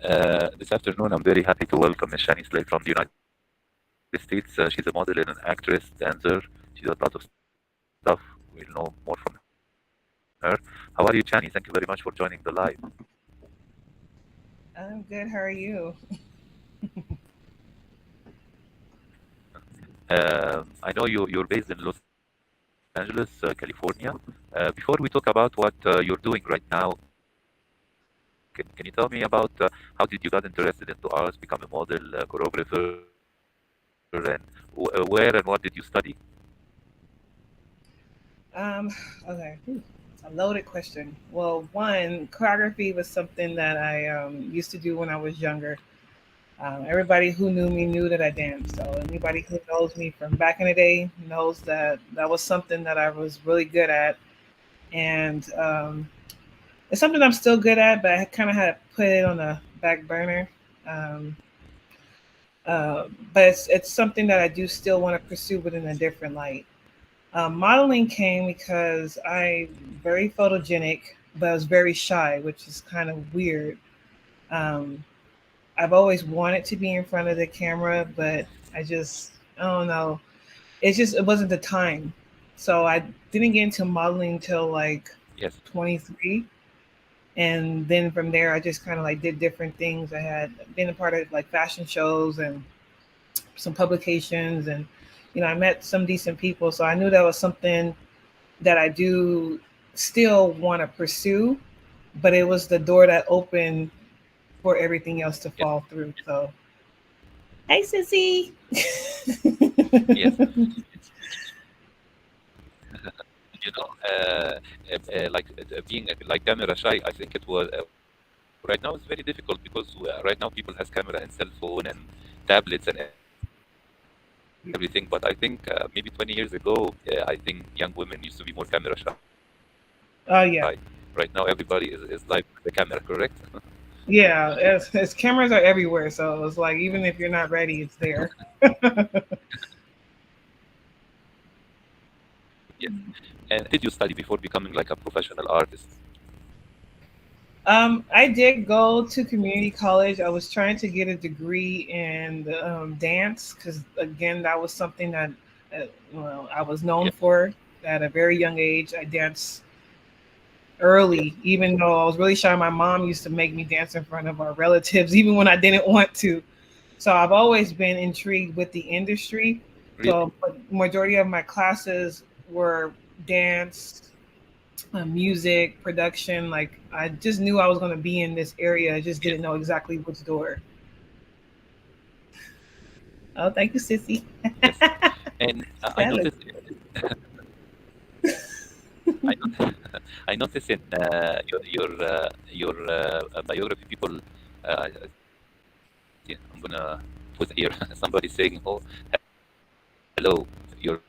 This afternoon, I'm very happy to welcome Ms. Shanny Slay from the United States. She's a model and an actress, dancer. She does a lot of stuff. We'll know more from her. How are you, Shani? Thank you very much for joining the live. I'm good. How are you? I know you're based in Los Angeles, California. Before we talk about what you're doing right now, can you tell me about how did you got interested into arts, become a model, choreographer, and where and what did you study? Um, okay. A loaded question. Well, one, choreography was something that I used to do when I was younger. Everybody who knew me knew that I danced. So anybody who knows me from back in the day knows that that was something that I was really good at, and it's something I'm still good at, but I kind of had to put it on the back burner. Um, but it's something that I do still want to pursue, but in a different light. Modeling came because I'm very photogenic, but I was very shy, which is kind of weird. Um, I've always wanted to be in front of the camera, but I don't know. It wasn't the time. So I didn't get into modeling until like Yes. 23. And then from there, I just kind of like did different things. I had been a part of like fashion shows and some publications, and I met some decent people. So I knew that was something that I do still want to pursue, but it was the door that opened for everything else to Yes. fall through. So, hey, sissy. Yes. You know, like being like camera shy, I think it was right now it's very difficult because right now people has camera and cell phone and tablets and everything. But I think maybe 20 years ago, I think young women used to be more camera shy. Right now everybody Oh is yeah, live with the camera, correct? yeah. As cameras are everywhere, so it's like even if you're not ready, it's there. Yes. And what did you study before becoming like a professional artist? I did go to community college. I was trying to get a degree in dance because, again, that was something that, well, I was known Yeah. for at a very young age. I danced early, Yes. even though I was really shy. My mom used to make me dance in front of our relatives, even when I didn't want to. So I've always been intrigued with the industry. So, Really? but majority of my classes were dance, music, production. Like I just knew I was going to be in this area. I just didn't know Yes. exactly which door. Oh, thank you, sissy. Yes. And I That looks noticed good. I not I noticed in your biography people. Yeah, I'm gonna put here somebody saying, "Oh, hello, you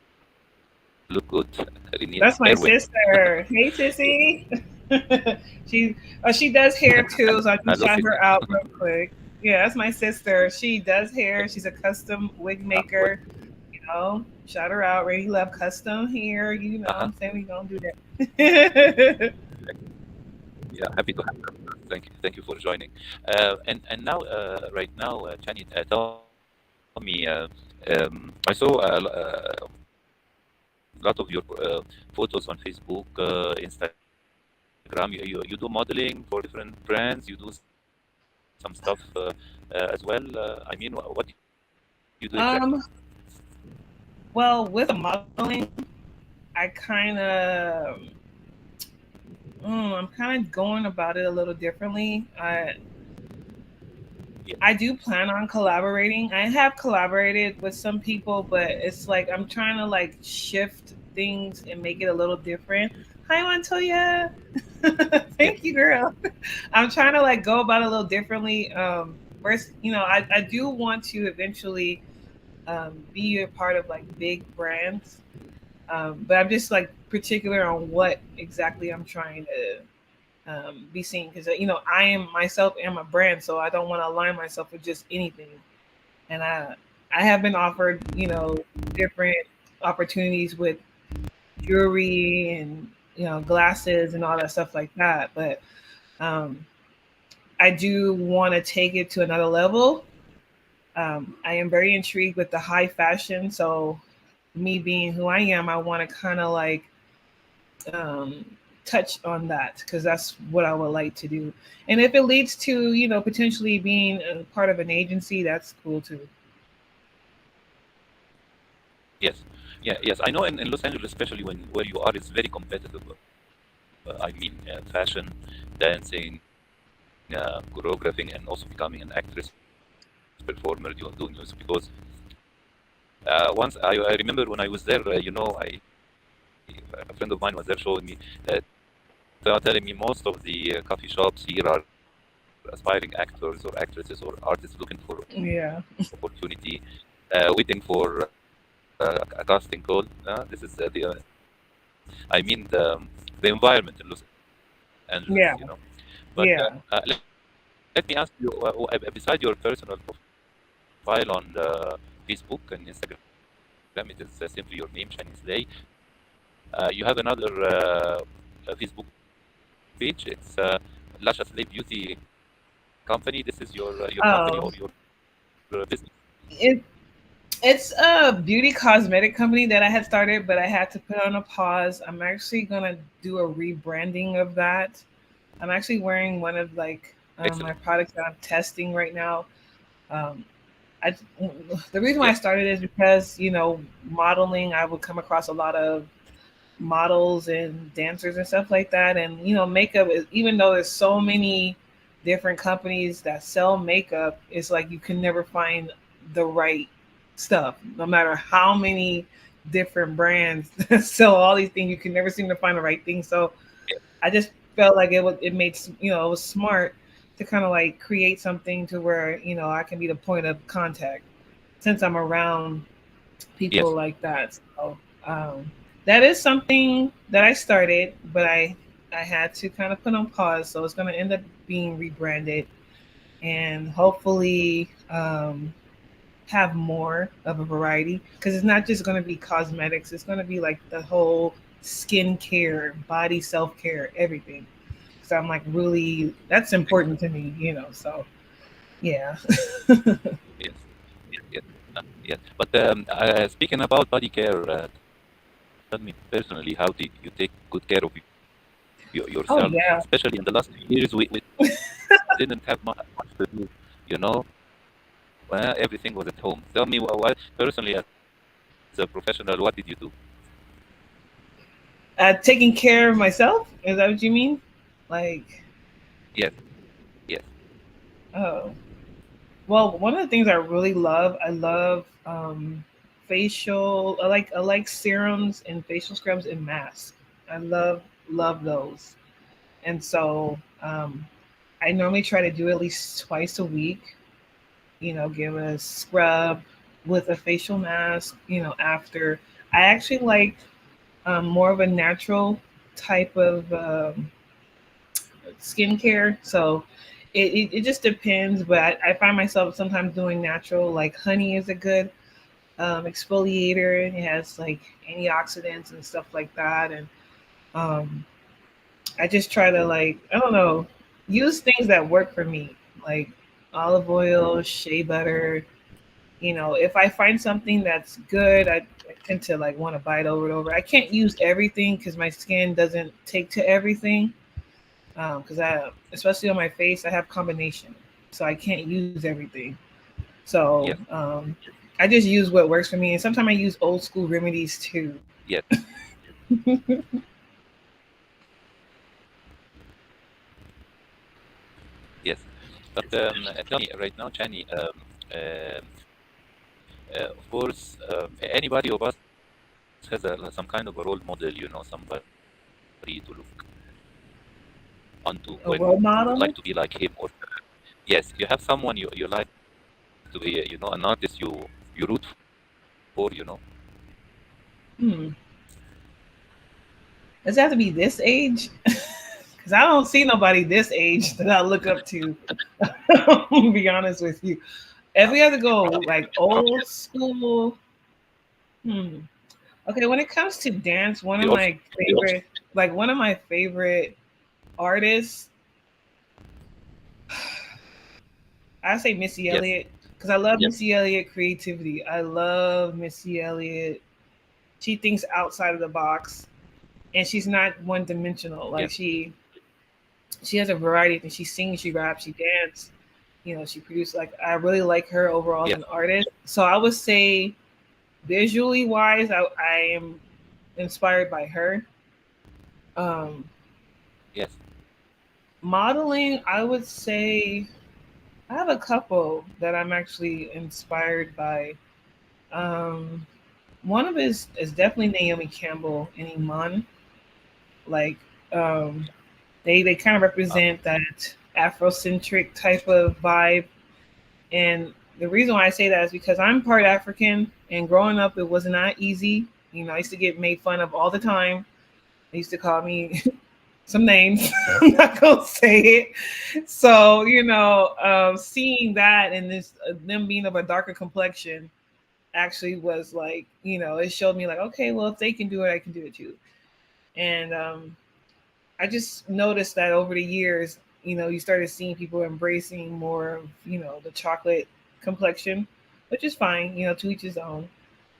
look good. Really need hair That's my wear." sister. Hey, sissy. She does hair too, so I can Hello, shout sister. her out real quick. Yeah, that's my sister. She does hair. She's a custom wig maker. What? Shout her out. Ready Love Custom Hair. I'm Uh-huh. saying we gonna do that. Yeah, happy to have her. Thank you for joining. And now, right now, Chani, tell me. I saw a lot of your photos on Facebook, Instagram. You do modeling for different brands. You do some stuff as well. I mean, what do you do exactly? um, well, with the modeling, I kind of, I'm kind of going about it a little differently. Yeah. I do plan on collaborating. I have collaborated with some people, but it's like I'm trying to like shift things and make it a little different. Hi, Montoya. Yes. Thank you, girl. I'm trying to like go about it a little differently. First, I do want to eventually be a part of like big brands, but I'm just like particular on what exactly I'm trying to be seen because I am myself am a brand, so I don't want to align myself with just anything. And I have been offered different opportunities with jewelry and glasses and all that stuff like that, but um, I do want to take it to another level. I am very intrigued with the high fashion. So, me being who I am, I want to kind of like um, touch on that because that's what I would like to do. And if it leads to, potentially being a part of an agency, that's cool too. Yes. Yeah, yes. I know in Los Angeles, especially when where you are, it's very competitive. I mean, fashion, dancing, choreographing, and also becoming an actress, performer, doing music. Because once I remember when I was there, a friend of mine was there showing me, telling me most of the coffee shops here are aspiring actors or actresses or artists looking for Yeah. opportunity, waiting for a casting call. This is I mean the environment in Los Angeles, Yeah. But Yeah. let me ask you, beside your personal profile on Facebook and Instagram, it is simply your name, Shanny Slay. You have another Facebook page. It's Lasha Slay Beauty Company. This is your company Oh, or your business. it, it's a beauty cosmetic company that I had started, but I had to put on a pause. I'm actually gonna do a rebranding of that. I'm actually wearing one of like my Excellent. products that I'm testing right now. Um, I the reason why I Yes. started is because modeling. I would come across a lot of models and dancers and stuff like that, and makeup is, even though there's so many different companies that sell makeup, it's like you can never find the right stuff. No matter how many different brands that sell all these things, you can never seem to find the right thing. So Yes. I just felt like it made it was smart to kind of like create something to where I can be the point of contact since I'm around people Yes. like that. So that is something that I started, but I had to kind of put on pause. So it's going to end up being rebranded and hopefully have more of a variety because it's not just going to be cosmetics. It's going to be like the whole skincare, body self care, everything. So I'm like really that's important to me. So yeah. Yes. Yes. Yes. Yes. But speaking about body care, tell me personally, how do you take good care of Oh yourself? yeah. Especially in the last few years, we didn't have much to do, you know, everything was at home. Tell me, what personally, as a professional, what did you do? Taking care of myself. Is that what you mean? Like, Yes. Yes. oh, well, one of the things I love facial. I like serums and facial scrubs and masks. I love those. And so I normally try to do at least twice a week. Give a scrub with a facial mask. After I actually like more of a natural type of skincare. So it just depends, but I find myself sometimes doing natural, like honey is a good exfoliator. It has like antioxidants and stuff like that. And um, I just try to like, I don't know, use things that work for me, like olive oil, shea butter. If I find something that's good, I tend to like want to buy it over and over. I can't use everything because my skin doesn't take to everything because especially on my face, I have combination, so I can't use everything. So Yes. I just use what works for me, and sometimes I use old school remedies too. Yes. Yes. But tell me right now, Chani, of course, anybody of us has some kind of a role model, somebody to look onto A when role you would model. like to be like him, or yes, you have someone you like to be, an artist you root for. Hmm. Does it have to be this age? Because I don't see nobody this age that I look up to. To be honest with you, if we have to go like old school, hmm. Okay, when it comes to dance, one The of option. my favorite, like one of my favorite artists, I say Missy Yes. Elliott because I love Yes. Missy Elliott creativity. I love Missy Elliott. She thinks outside of the box, and she's not one dimensional. Like Yes. she has a variety of things. She sings, she raps, she dances. You know, she produced. Like I really like her overall as Yes. an artist. So I would say visually wise, I am inspired by her. Um, Yes. Modeling, I would say I have a couple that I'm actually inspired by. Um, One of is definitely Naomi Campbell and Iman. Like um, they kind of Uh, represent that Afrocentric type of vibe. And the reason why I say that is because I'm part African, and growing up it was not easy. You know, I used to get made fun of all the time. They used to call me some names. I'm not gonna say it. So seeing that and this them being of a darker complexion actually was like, it showed me like, okay, well, if they can do it, I can do it too. And I just noticed that over the years, you started seeing people embracing more of, the chocolate complexion, which is fine, to each his own.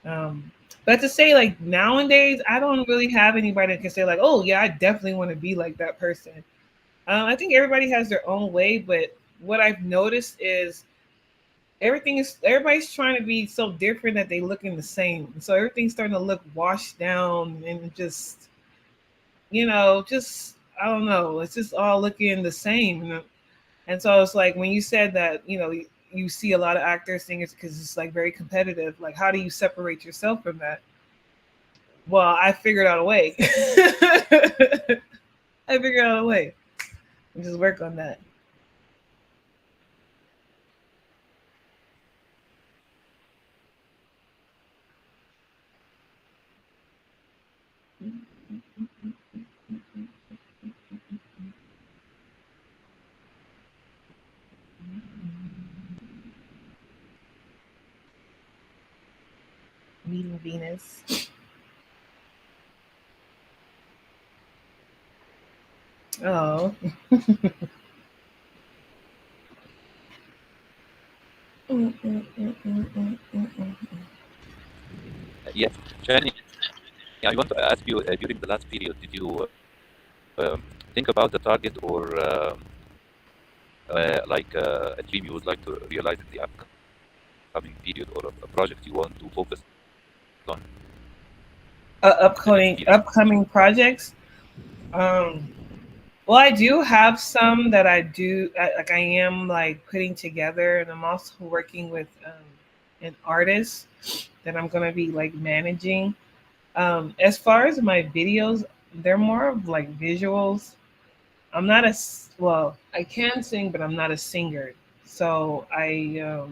Um, but to say like nowadays, I don't really have anybody that can say like, oh yeah, I definitely want to be like that person. I think everybody has their own way, but what I've noticed is everybody's trying to be so different that they looking the same. So everything's starting to look washed down and just I don't know. It's just all looking the same. And so it's like when you said that, you see a lot of actors, singers, because it's like very competitive. Like, how do you separate yourself from that? Well, I figured out a way. I figured out a way. Just work on that. Meeting Venus. Oh. yes. Shani, I want to ask you, during the last period, did you think about the target or like a dream you would like to realize in the upcoming period, or a project you want to focus on in the next Upcoming period? upcoming projects. Um, well, I do have some that like I am like putting together, and I'm also working with an artist that I'm gonna be like managing. As far as my videos, they're more of like visuals. I'm not well, I can sing, but I'm not a singer. So I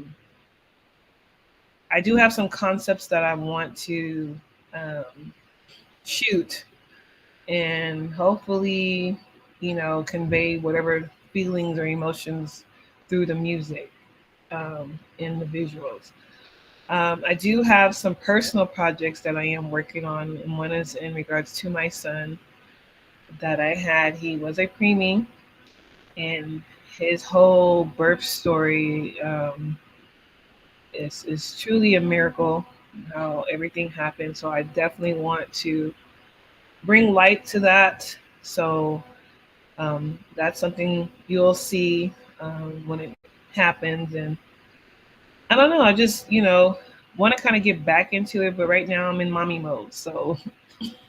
do have some concepts that I want to um, shoot and hopefully, convey whatever feelings or emotions through the music in the visuals. I do have some personal projects that I am working on, and one is in regards to my son that I had. He was a preemie, and his whole birth story is truly a miracle. How everything happened. So I definitely want to bring light to that. So that's something you'll see when it happens. And I don't know. I just, want to kind of get back into it. But right now I'm in mommy mode. So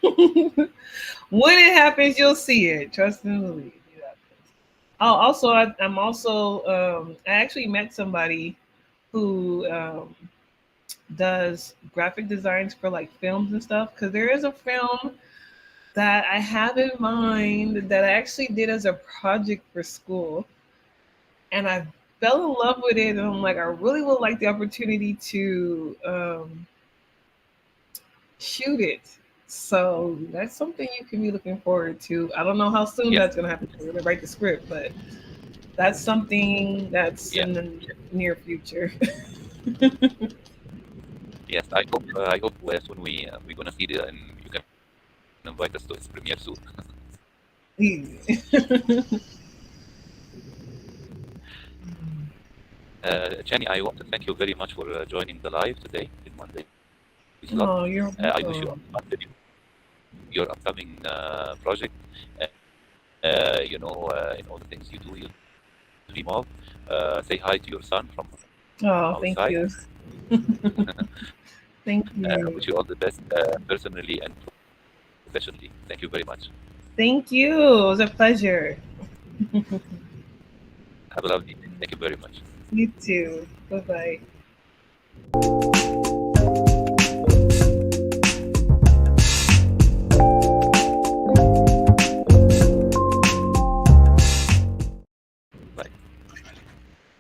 when it happens, you'll see it. Trust and believe. Oh, also, I'm also, I actually met somebody who does graphic designs for like films and stuff. Because there is a film that I have in mind that I actually did as a project for school, and I fell in love with it. And I'm like, I really would like the opportunity to shoot it. So that's something you can be looking forward to. I don't know how soon Yes. that's gonna happen. I'm gonna write the script, but that's something that's Yeah. in the near future. Yes. I hope soon we're gonna see it, and you can invite us to its premiere soon. Easy. Jenny, I want to thank you very much for joining the live today in Monday's Love. Oh, I you're wish you all the luck welcome. with your upcoming project. In all the things you do, you dream of. Say hi to your son from Oh, outside. thank you. Thank Wish you. you all the best personally and professionally. Thank you very much. Thank you. It was a pleasure. Have a lovely day. Thank you very much. You too. Bye bye. Bye.